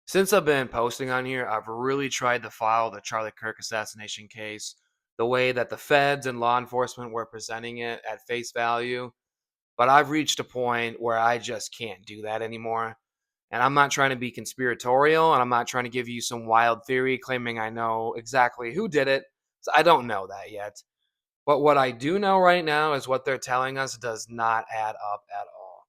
Since I've been posting on here, I've really tried to file the Charlie Kirk assassination case the way that the feds and law enforcement were presenting it at face value. But I've reached a point where I just can't do that anymore. And I'm not trying to be conspiratorial, and I'm not trying to give you some wild theory claiming I know exactly who did it. So I don't know that yet. But what I do know right now is what they're telling us does not add up at all.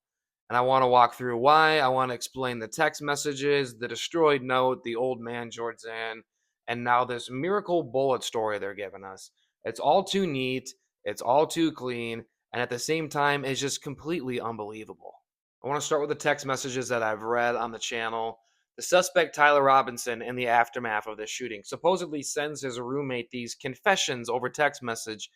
And I want to walk through why. I want to explain the text messages, the destroyed note, the old man George Zinn, and now this miracle bullet story they're giving us. It's all too neat, it's all too clean, and at the same time, it's just completely unbelievable. I want to start with the text messages that I've read on the channel. The suspect, Tyler Robinson, in the aftermath of the shooting, supposedly sends his roommate these confessions over text message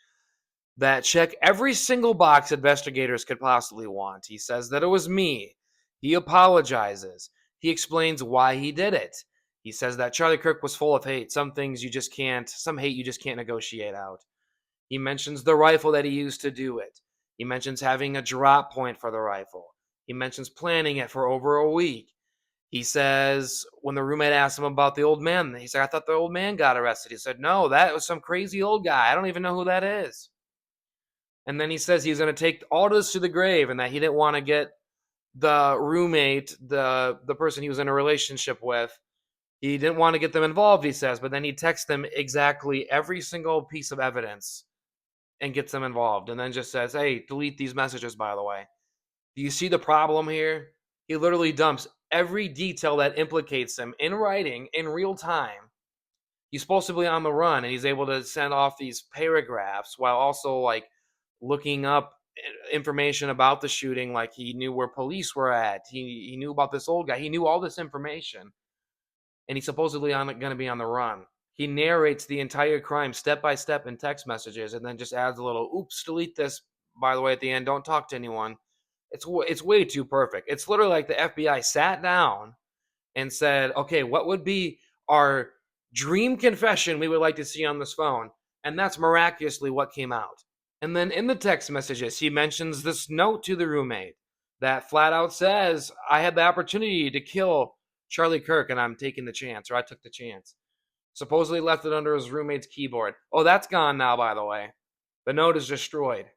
that check every single box investigators could possibly want. He says that it was me. He apologizes. He explains why he did it. He says that Charlie Kirk was full of hate. Some hate you just can't negotiate out. He mentions the rifle that he used to do it. He mentions having a drop point for the rifle. He mentions planning it for over a week. He says when the roommate asked him about the old man, he said, I thought the old man got arrested. He said, no, that was some crazy old guy. I don't even know who that is. And then he says he's going to take all this to the grave and that he didn't want to get the roommate, the person he was in a relationship with, he didn't want to get them involved, he says, but then he texts them exactly every single piece of evidence and gets them involved and then just says, hey, delete these messages, by the way. Do you see the problem here? He literally dumps every detail that implicates him in writing in real time. He's supposed to be on the run and he's able to send off these paragraphs while also like looking up information about the shooting, like he knew where police were at. He knew about this old guy. He knew all this information, and he's supposedly going to be on the run. He narrates the entire crime step by step in text messages, and then just adds a little "oops, delete this." By the way, at the end, don't talk to anyone. It's way too perfect. It's literally like the FBI sat down and said, "Okay, what would be our dream confession we would like to see on this phone?" And that's miraculously what came out. And then in the text messages, he mentions this note to the roommate that flat out says, I had the opportunity to kill Charlie Kirk and I'm taking the chance, or I took the chance. Supposedly left it under his roommate's keyboard. Oh, that's gone now, by the way. The note is destroyed.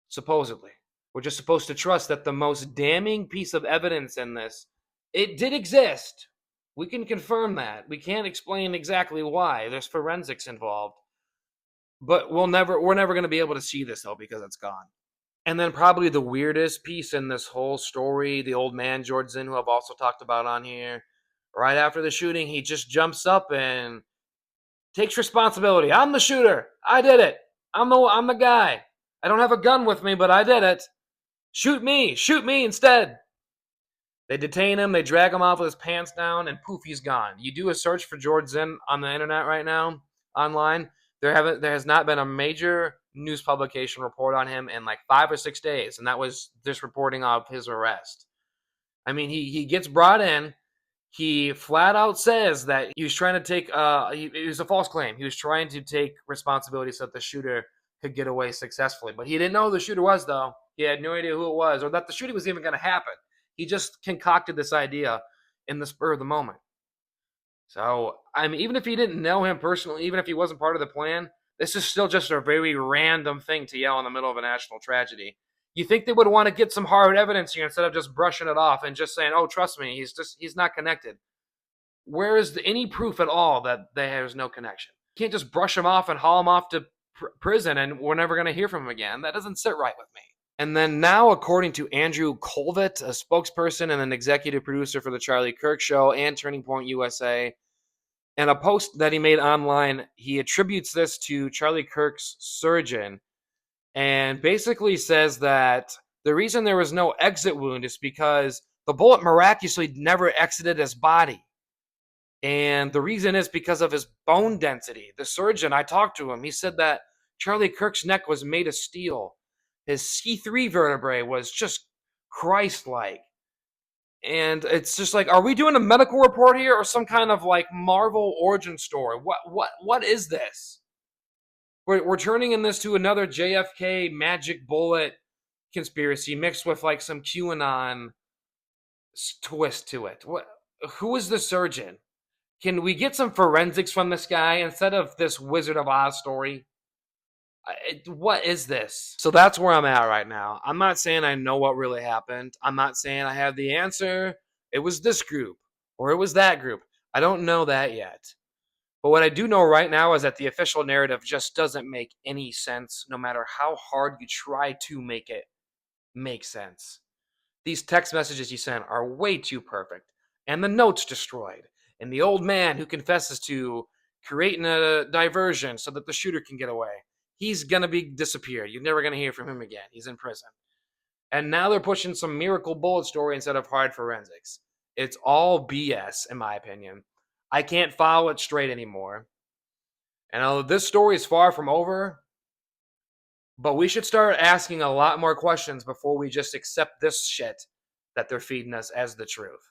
Supposedly. We're just supposed to trust that the most damning piece of evidence in this, it did exist. We can confirm that. We can't explain exactly why. There's forensics involved. But we're never going to be able to see this though because it's gone. And then probably the weirdest piece in this whole story, the old man George Zinn, who I've also talked about on here, right after the shooting, he just jumps up and takes responsibility. I'm the shooter. I did it. I'm the guy. I don't have a gun with me, but I did it. Shoot me. Shoot me instead. They detain him, they drag him off with his pants down, and poof, he's gone. You do a search for George Zinn on the internet right now, online. There has not been a major news publication report on him in like 5 or 6 days, and that was this reporting of his arrest. I mean, he gets brought in. He flat out says that he was trying to take. It was a false claim. He was trying to take responsibility so that the shooter could get away successfully, but he didn't know who the shooter was, though. He had no idea who it was, or that the shooting was even going to happen. He just concocted this idea in the spur of the moment. So, I mean, even if he didn't know him personally, even if he wasn't part of the plan, this is still just a very random thing to yell in the middle of a national tragedy. You think they would want to get some hard evidence here instead of just brushing it off and just saying, "Oh, trust me, he's not connected." Where is any proof at all that there's no connection? You can't just brush him off and haul him off to prison and we're never going to hear from him again. That doesn't sit right with me. And then now, according to Andrew Colvett, a spokesperson and an executive producer for the Charlie Kirk Show and Turning Point USA, and a post that he made online, he attributes this to Charlie Kirk's surgeon and basically says that the reason there was no exit wound is because the bullet miraculously never exited his body. And the reason is because of his bone density. The surgeon, I talked to him, he said that Charlie Kirk's neck was made of steel. His C3 vertebrae was just Christ-like. And it's just like, are we doing a medical report here or some kind of like Marvel origin story? What is this? We're turning in this to another JFK magic bullet conspiracy mixed with like some QAnon twist to it. Who is the surgeon? Can we get some forensics from this guy instead of this Wizard of Oz story? What is this? So that's where I'm at right now. I'm not saying I know what really happened. I'm not saying I have the answer. It was this group or it was that group. I don't know that yet. But what I do know right now is that the official narrative just doesn't make any sense, no matter how hard you try to make it make sense. These text messages he sent are way too perfect, and the notes destroyed, and the old man who confesses to creating a diversion so that the shooter can get away. He's gonna be disappeared. You're never gonna hear from him again. He's in prison. And now they're pushing some miracle bullet story instead of hard forensics. It's all BS, in my opinion. I can't follow it straight anymore. And this story is far from over, but we should start asking a lot more questions before we just accept this shit that they're feeding us as the truth.